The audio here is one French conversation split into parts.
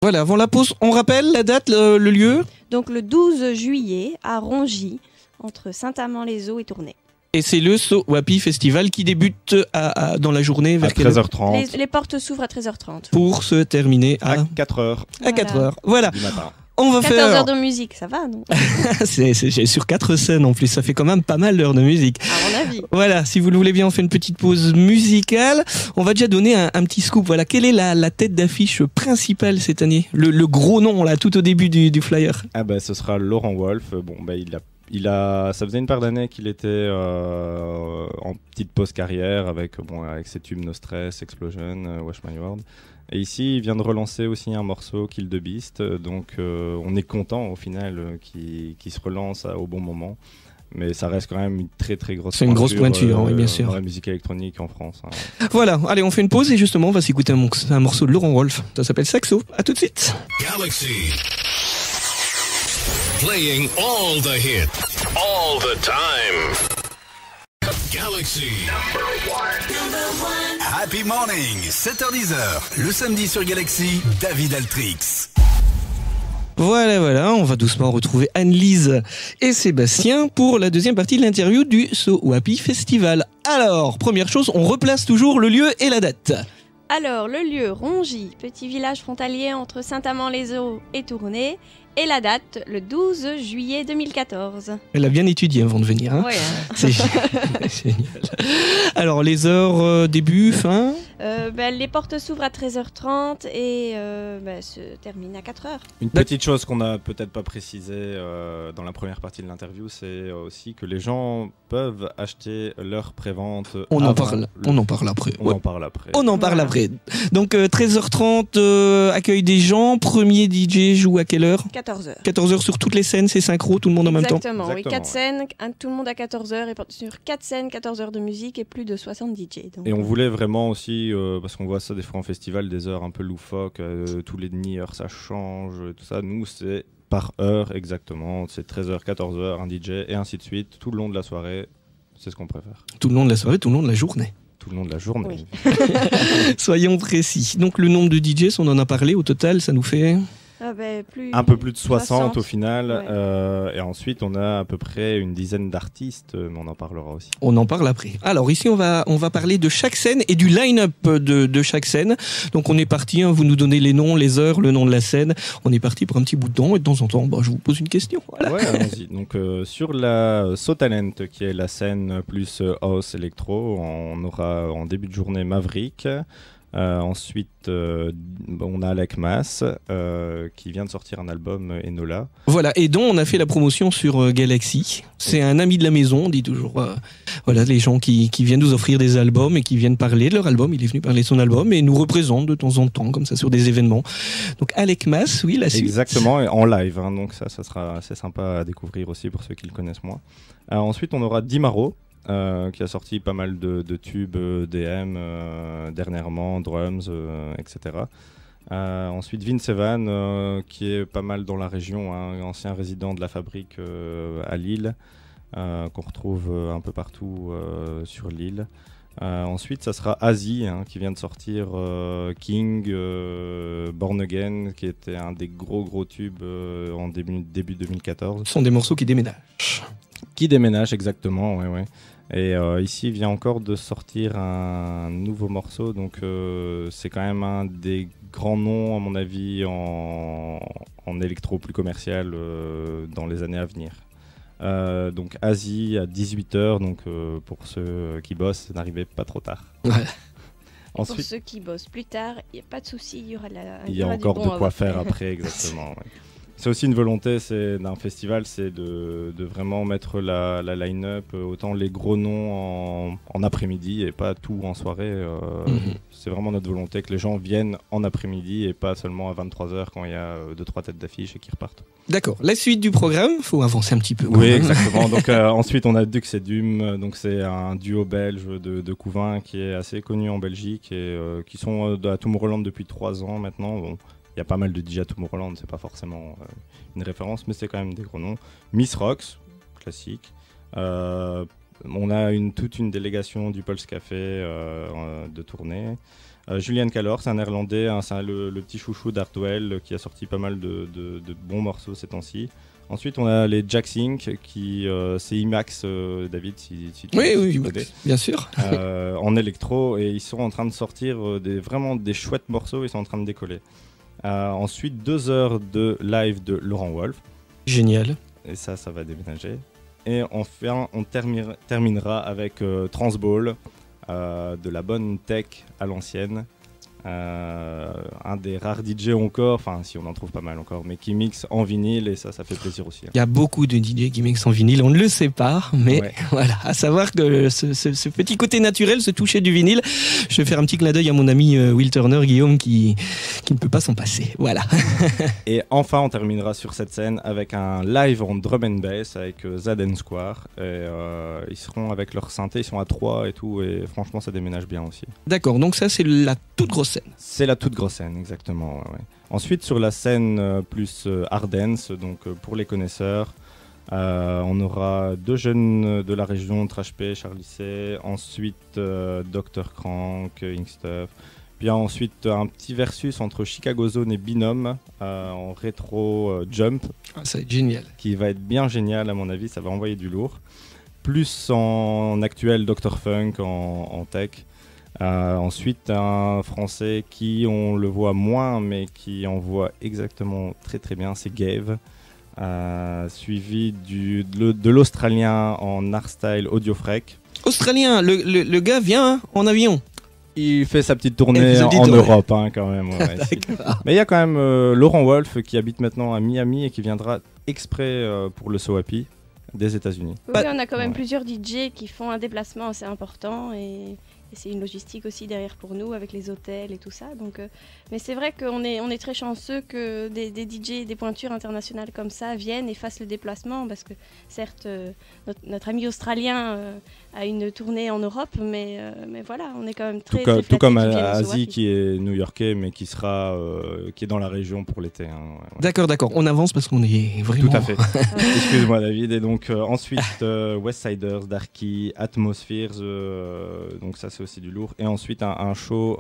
Voilà, avant la pause, on rappelle la date, le lieu. Donc le 12 juillet à Rongy, entre Saint-Amand-les-Eaux et Tournai. Et c'est le So Wapi Festival qui débute dans la journée vers À 13h30. Les portes s'ouvrent à 13h30. pour se terminer à 4h à 4h. Voilà. du matin. On va 14 faire. heures de musique, ça va, non? C'est sur 4 scènes en plus, ça fait quand même pas mal d'heures de musique. À mon avis. Voilà, si vous le voulez bien, on fait une petite pause musicale. On va déjà donner un petit scoop. Voilà, quelle est la tête d'affiche principale cette année? Le gros nom là, tout au début du flyer. Ah bah ce sera Laurent Wolf. Bon bah ça faisait une paire d'années qu'il était en petite pause carrière avec ses tubes No Stress, Explosion, Wash My World. Et ici, il vient de relancer aussi un morceau, Kill the Beast. Donc on est content au final qu'il se relance au bon moment. Mais ça reste quand même une très très grosse C'est une grosse pointure, oui, bien sûr. Dans la musique électronique en France. Hein. Voilà, allez, on fait une pause et justement, on va s'écouter un morceau de Laurent Wolf. Ça s'appelle Saxo. À tout de suite. Galaxy. Playing all the hits, all the time. Galaxy. Happy Morning, 7h10h. Le samedi sur Galaxy, David Altrix. Voilà, on va doucement retrouver Anne-Lise et Sébastien pour la deuxième partie de l'interview du So Wapi Festival. Alors, première chose, on replace toujours le lieu et la date. Alors, le lieu, Rongy, petit village frontalier entre Saint-Amand-les-Eaux et Tournai. Et la date, le 12 juillet 2014. Elle a bien étudié avant de venir. Hein. Ouais, C'est génial. Alors, les heures début, fin les portes s'ouvrent à 13h30 et se terminent à 4h. Une petite chose qu'on n'a peut-être pas précisé dans la première partie de l'interview, c'est aussi que les gens peuvent acheter leur prévente. On en parle après. On en parle après. On en parle après. Donc 13h30, accueil des gens. Premier DJ joue à quelle heure? 14h. 14h sur toutes les scènes, c'est synchro, tout le monde en même temps. Exactement, oui. 4 ouais. scènes, tout le monde à 14h et sur 4 scènes, 14 heures de musique et plus de 60 DJ. Donc. Et on voulait vraiment aussi, parce qu'on voit ça des fois en festival, des heures un peu loufoques, tous les demi-heures ça change, tout ça. Nous, c'est par heure exactement. C'est 13h, 14h, un DJ et ainsi de suite, tout le long de la soirée. C'est ce qu'on préfère. Tout le long de la soirée, tout le long de la journée. Tout le long de la journée. Oui. Soyons précis. Donc le nombre de DJs, on en a parlé, au total, ça nous fait... Un peu plus de 60 au final, ouais. et ensuite on a à peu près une dizaine d'artistes, mais on en parlera aussi. On en parle après. Alors ici on va parler de chaque scène et du line-up de chaque scène. Donc on est parti, vous nous donnez les noms, les heures, le nom de la scène. On est parti pour un petit bout de temps et de temps en temps je vous pose une question. Voilà. Ouais, allons-y. Donc sur la So Talent, qui est la scène plus house électro, on aura en début de journée Maverick. Ensuite, on a Alec Mas qui vient de sortir un album, Enola. Voilà, et dont on a fait la promotion sur Galaxy. C'est un ami de la maison, on dit toujours. Voilà, les gens qui viennent nous offrir des albums et qui viennent parler de leur album. Il est venu parler de son album et nous représente de temps en temps, comme ça, sur des événements. Donc Alec Mas, oui, la suite. Exactement, et en live. Hein, donc ça sera assez sympa à découvrir aussi pour ceux qui le connaissent moins. Ensuite, on aura Dimaro. Qui a sorti pas mal de tubes DM dernièrement, drums, etc. Ensuite Vince Evan, qui est pas mal dans la région, hein, ancien résident de la fabrique à Lille, qu'on retrouve un peu partout sur l'île. Ensuite ça sera Asie, hein, qui vient de sortir King, Born Again, qui était un des gros tubes en début 2014. Ce sont des morceaux qui déménagent. Qui déménage, exactement, ouais. Et ici, il vient encore de sortir un nouveau morceau, donc c'est quand même un des grands noms, à mon avis, en électro plus commercial dans les années à venir. Donc Asie à 18h, donc pour ceux qui bossent, n'arrivez pas trop tard. Ouais. Ensuite, pour ceux qui bossent plus tard, il n'y a pas de souci, il y aura il y a encore de quoi faire après, exactement. Ouais. C'est aussi une volonté d'un festival, c'est de vraiment mettre la line-up, autant les gros noms en après-midi et pas tout en soirée. C'est vraiment notre volonté que les gens viennent en après-midi et pas seulement à 23h quand il y a 2-3 têtes d'affiche et qu'ils repartent. D'accord. La suite du programme, il faut avancer un petit peu. Oui, exactement. Donc ensuite, on a Dux et Dum. Donc c'est un duo belge de Couvain qui est assez connu en Belgique et qui sont à Tomorrowland depuis 3 ans maintenant. Bon, il y a pas mal de DJ à Tomorrowland, c'est pas forcément une référence, mais c'est quand même des gros noms. Miss Rocks, classique. On a toute une délégation du Pulse Café de tournée. Julian Calor, c'est un néerlandais, hein, c'est le petit chouchou d'Hardwell qui a sorti pas mal de bons morceaux ces temps-ci. Ensuite, on a les Jack Sync, qui c'est IMAX, David, si tu Oui, connais. bien sûr. En électro, et ils sont en train de sortir vraiment des chouettes morceaux, ils sont en train de décoller. Ensuite, 2 heures de live de Laurent Wolf. Génial. Et ça va déménager. Et enfin, on terminera avec Transball, de la bonne tech à l'ancienne. Un des rares DJ encore, enfin si on en trouve pas mal encore, mais qui mixe en vinyle, et ça fait plaisir aussi. Il y a beaucoup de DJ qui mixent en vinyle, on ne le sait pas, mais voilà, à savoir que ce petit côté naturel, ce toucher du vinyle, je vais faire un petit clin d'œil à mon ami Will Turner, Guillaume, qui ne peut pas s'en passer, voilà. Et enfin, on terminera sur cette scène avec un live en drum and bass avec Zaden Square, et ils seront avec leur synthé, ils sont à 3 et tout, et franchement ça déménage bien aussi. D'accord, donc ça c'est la toute grosse scène. C'est la toute grosse scène, exactement. Ouais. Ensuite, sur la scène plus hard dance, donc pour les connaisseurs, on aura 2 jeunes de la région, Trash P, Charlie C. Ensuite, Dr. Crank, Inkstuff. Puis ensuite, un petit versus entre Chicago Zone et Binom en rétro jump. Ça va être génial. Qui va être bien génial, à mon avis, ça va envoyer du lourd. Plus en actuel Dr. Funk en tech. Ensuite, un français qui, on le voit moins, mais qui envoie exactement très très bien, c'est Gave. Suivi de l'Australien en hardstyle Audiofrec. Australien, le gars vient en avion. Il fait sa petite tournée en Europe, hein, quand même. Ouais, mais il y a quand même Laurent Wolf qui habite maintenant à Miami et qui viendra exprès pour le SOAPI des États-Unis. Oui, on a quand même plusieurs DJ qui font un déplacement assez important, et c'est une logistique aussi derrière pour nous avec les hôtels et tout ça. Donc, mais c'est vrai qu'on est très chanceux que des DJ, des pointures internationales comme ça viennent et fassent le déplacement, parce que certes, notre ami australien a une tournée en Europe, mais voilà, on est quand même très flattés. Tout comme Asie qui est new-yorkais, mais qui est dans la région pour l'été. Hein, ouais. D'accord, on avance parce qu'on est vraiment... Tout à fait. Excuse-moi David. Et donc ensuite, Westsiders, Darky, Atmospheres, donc ça c'est aussi du lourd. Et ensuite un show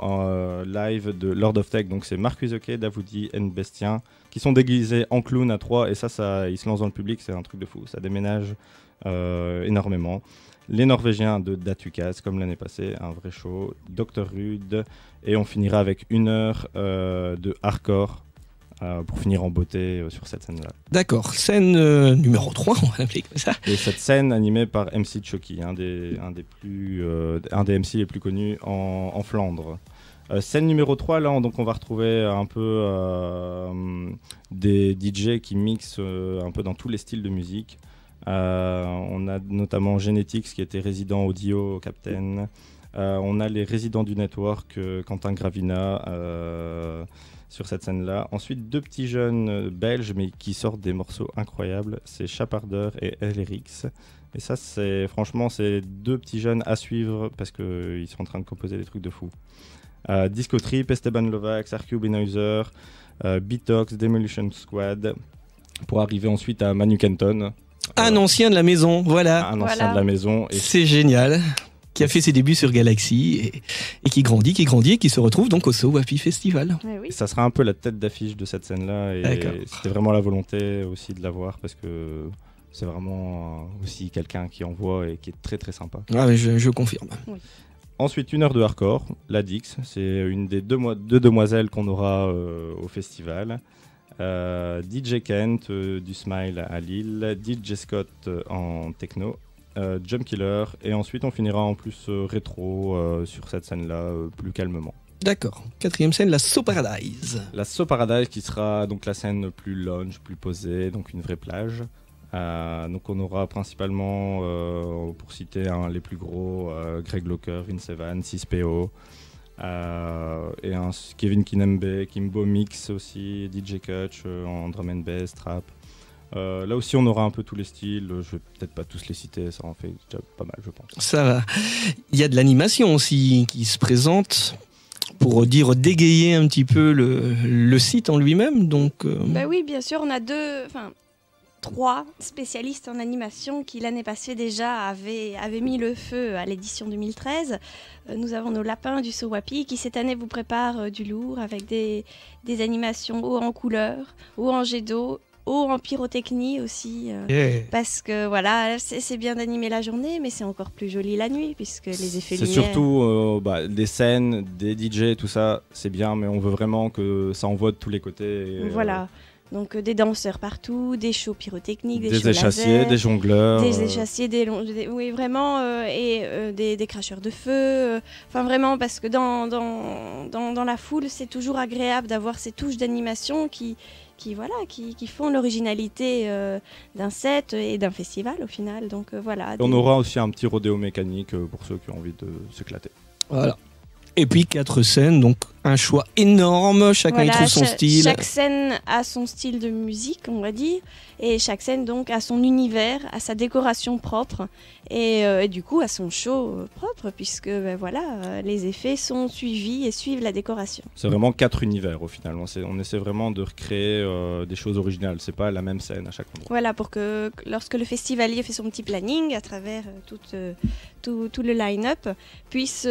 live de Lord of Tech, donc c'est Marcus Ockey, Davoudi et Bestien, qui sont déguisés en clown à 3, et ça ils se lancent dans le public, c'est un truc de fou, ça déménage énormément. Les Norvégiens de Datukas, comme l'année passée, un vrai show, Dr. Rude, et on finira avec 1 heure de hardcore pour finir en beauté sur cette scène-là. D'accord, scène numéro 3, on va l'appeler comme ça. Et cette scène animée par MC Chucky, un des MC les plus connus en Flandre. Scène numéro 3, là, donc on va retrouver un peu des DJ qui mixent un peu dans tous les styles de musique. On a notamment Genetics qui était résident audio au Captain. On a les résidents du network, Quentin Gravina, sur cette scène-là. Ensuite, 2 petits jeunes belges, mais qui sortent des morceaux incroyables. C'est Chaparder et LRX. Et ça, franchement, c'est 2 petits jeunes à suivre parce qu'ils sont en train de composer des trucs de fou. Disco Trip, Esteban Lovax, RQ Benoiser, Beatox, Demolition Squad, pour arriver ensuite à Manu Kenton. Un ancien de la maison, voilà. Un ancien de la maison. Et c'est génial. Qui a fait ses débuts sur Galaxy et qui grandit et qui se retrouve donc au SOAPI Festival. Oui. Et ça sera un peu la tête d'affiche de cette scène-là, et c'était vraiment la volonté aussi de l'avoir, parce que c'est vraiment aussi quelqu'un qui envoie et qui est très très sympa. Ah oui, je confirme. Oui. Ensuite, 1 heure de hardcore, la Dix, c'est une des deux demoiselles qu'on aura au festival. DJ Kent du Smile à Lille, DJ Scott en techno, Jump Killer, et ensuite on finira en plus rétro sur cette scène-là plus calmement. D'accord. 4e scène, la So Paradise. La So Paradise qui sera donc la scène plus lounge, plus posée, donc une vraie plage. Donc on aura principalement, pour citer les plus gros, Greg Locker, Vince Evans, 6PO, et un Kevin Kinembe, Kimbo Mix aussi, DJ Kutch en drum and bass, trap. Là aussi on aura un peu tous les styles, je vais peut-être pas tous les citer, ça en fait déjà pas mal je pense. Ça va. Il y a de l'animation aussi qui se présente pour dégayer un petit peu le site en lui-même, donc... Bah oui, bien sûr, on a 3 spécialistes en animation qui l'année passée déjà avaient mis le feu à l'édition 2013. Nous avons nos lapins du Sowapi qui cette année vous préparent du lourd avec des animations haut en couleur, haut en jet d'eau, haut en pyrotechnie aussi. Parce que voilà, c'est bien d'animer la journée, mais c'est encore plus joli la nuit puisque les effets lumière... C'est surtout des scènes, des DJ, tout ça, c'est bien, mais on veut vraiment que ça envoie de tous les côtés. Voilà. Donc des danseurs partout, des shows pyrotechniques, des shows échassiers, laser, des jongleurs. Des échassiers, oui vraiment, des cracheurs de feu. Enfin vraiment parce que dans la foule, c'est toujours agréable d'avoir ces touches d'animation qui font l'originalité d'un set et d'un festival au final. Donc voilà. On aura aussi un petit rodéo mécanique pour ceux qui ont envie de s'éclater. Voilà. Et puis 4 scènes, donc un choix énorme, chacun y trouve son style. Chaque scène a son style de musique, on va dire, et chaque scène donc a son univers, a sa décoration propre, et du coup a son show propre, puisque les effets sont suivis et suivent la décoration. C'est vraiment 4 univers au final, on essaie vraiment de recréer des choses originales, c'est pas la même scène à chaque endroit. Voilà, pour que lorsque le festivalier fait son petit planning à travers tout le line-up, puisse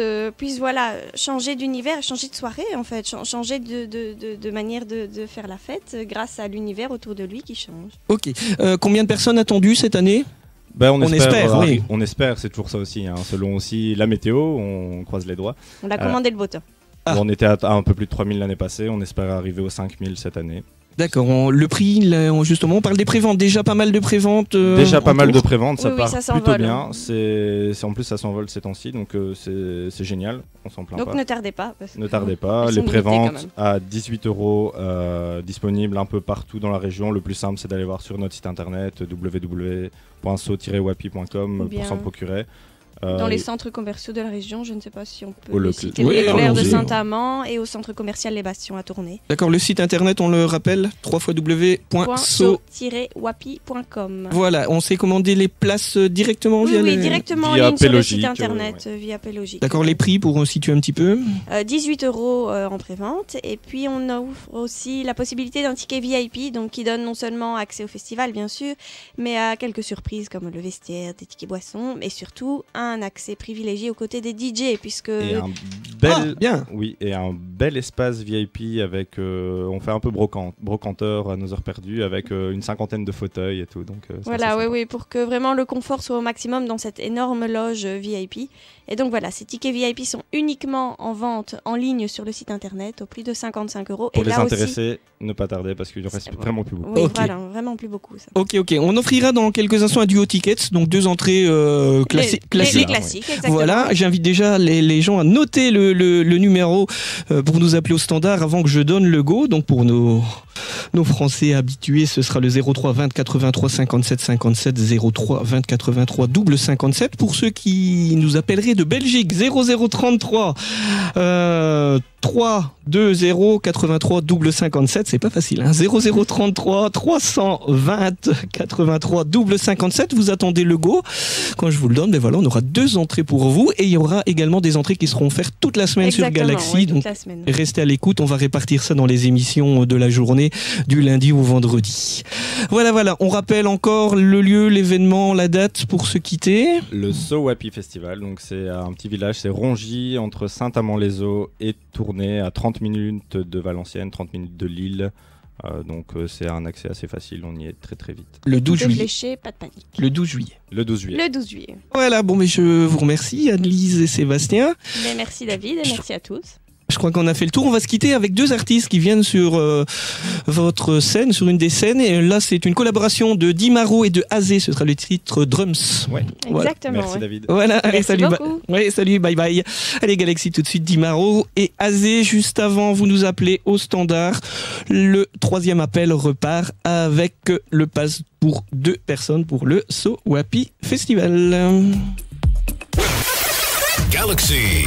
changer d'univers, changer de soirée en fait, changer de manière de faire la fête grâce à l'univers autour de lui qui change. Ok. Combien de personnes attendues cette année ? On espère, oui. On espère, c'est toujours ça aussi, selon aussi la météo, on croise les doigts. On a commandé le beau temps. On était à un peu plus de 3000 l'année passée, on espère arriver aux 5000 cette année. D'accord, le prix, justement, on parle des préventes, déjà pas mal de préventes. Déjà pas mal de préventes, ça oui, part ça plutôt s'envole. bien. En plus, ça s'envole ces temps-ci, donc c'est génial, on s'en plaint donc pas. ne tardez pas. Ne tardez pas, elles les sont limitées quand préventes même. à 18 € disponibles un peu partout dans la région. Le plus simple, c'est d'aller voir sur notre site internet www.so-wapi.com Ou bien pour s'en procurer. Dans les centres commerciaux de la région, je ne sais pas si on peut Au les local. citer, Oui, Leclerc de allons-y. Saint-Amand et au centre commercial Les Bastions à Tournai. D'accord, le site internet, on le rappelle, www.so. .so-wapi.com. Voilà, on s'est commandé les places directement Oui, via directement en via ligne sur le Pélogique, site internet via Pélogique. D'accord, les prix pour situer un petit peu. 18 € en prévente, et puis on offre aussi la possibilité d'un ticket VIP, donc qui donne non seulement accès au festival bien sûr, mais à quelques surprises comme le vestiaire, des tickets boissons, mais surtout un accès privilégié aux côtés des DJ, puisque Et un bel espace VIP avec, on fait un peu brocanteur à nos heures perdues avec une 50aine de fauteuils et tout. Donc, voilà, oui, pour que vraiment le confort soit au maximum dans cette énorme loge VIP. Et donc voilà, ces tickets VIP sont uniquement en vente en ligne sur le site internet au prix de 55 €. Pour et les là intéressés, aussi, ne pas tarder parce qu'il ne reste vraiment plus beaucoup. oui, Ok. voilà, vraiment plus beaucoup. Ça. Ok, on offrira dans quelques instants un duo tickets, donc 2 entrées classiques. Les classiques, exactement. Voilà, j'invite déjà les gens à noter le numéro pour nous appeler au standard avant que je donne le go. Donc pour nos Français habitués, ce sera le 03 20 83 57 57, 03 20 83 57. Pour ceux qui nous appelleraient de Belgique, 0033 3 2 0 83 57, c'est pas facile, hein. 0033 320 83 57. Vous attendez le go. Quand je vous le donne, on aura 2 entrées pour vous, et il y aura également des entrées qui seront offertes toute la semaine sur Galaxy. Oui, donc toute la semaine. restez à l'écoute, on va répartir ça dans les émissions de la journée du lundi au vendredi. Voilà, on rappelle encore le lieu, l'événement, la date pour se quitter. Le So-Wapi Festival, donc c'est un petit village, c'est Rongy, entre Saint-Amand-les-Eaux et Tournai, à 30 minutes de Valenciennes, 30 minutes de Lille. Donc c'est un accès assez facile, on y est très très vite. Le 12 juillet. Fléché, pas de panique. Le 12 juillet. Le 12 juillet. Le 12 juillet. Voilà, mais je vous remercie, Anne-Lise et Sébastien. Mais merci David et merci à tous. Je crois qu'on a fait le tour. On va se quitter avec 2 artistes qui viennent sur votre scène, sur une des scènes. Et là, c'est une collaboration de Dimaro et de Azé. Ce sera le titre Drums. Ouais. Voilà. Exactement. Merci ouais. David. Voilà, allez, Merci salut. beaucoup. Salut, bye bye. Allez, Galaxy, tout de suite, Dimaro et Azé. Juste avant, vous nous appelez au standard. Le 3e appel repart avec le pass pour 2 personnes pour le So-Wapi Festival. Galaxy.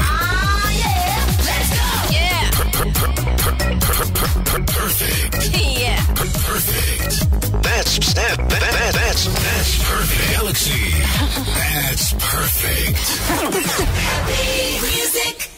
Perfect. Yeah. Perfect. That's perfect. Galaxy. That's perfect. Happy music.